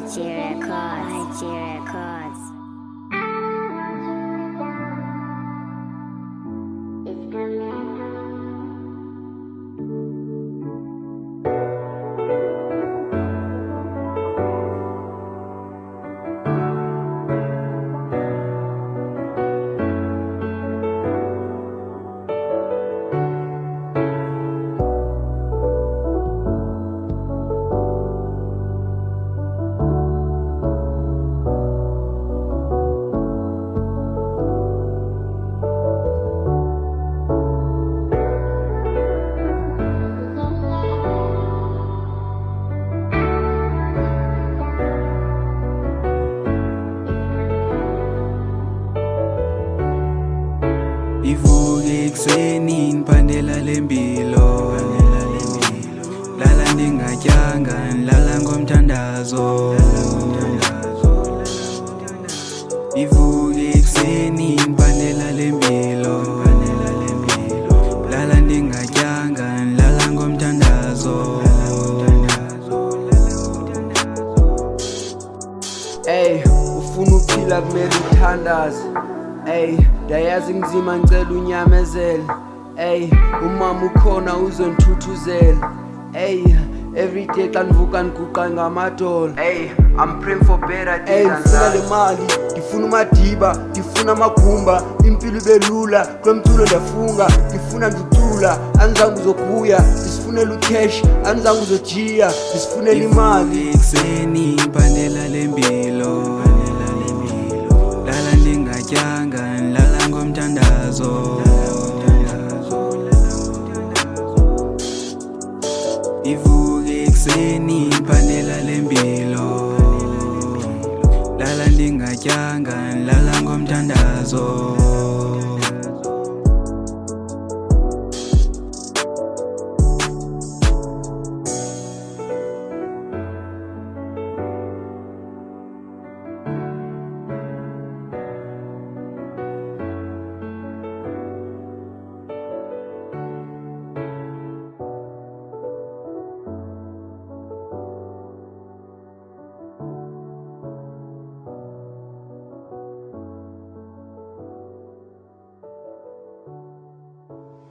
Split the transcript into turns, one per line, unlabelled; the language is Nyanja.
IG Records.
Ivuke ekuseni ngiphandela lempilo, lala ndingatyanga ndilala ngomthandazo. Ivuke ekuseni ngiphandela lempilo, lala ndingatyanga ndilala ngomthandazo.
Ey, ufuna ukuphila kumele uthandaze. Ey, ndayazi ngizima ngicela unyamezele. Ey, umama ukhona uzondithuthuzela. Ey, everyday xa ndivuka ndiguqa ngamadola. Ey, I'm praying for better days. Ey, ngifuna le mali, ngifuna umadiba, ngifuna amagumba, impilo ibe lula, kwemculo ndiyafunga, ngifuna ngicula, anizange uzoguya, ndisifunela ucash, anizange uzojiya, ndisifunela imali.
Ekuseni ngiphandela lempilo, lala ndingatyanga ndilala ngomthandazo. Ivuke ekuseni ngiphandela lempilo, lala ndingatyanga ndilala ngomthandazo.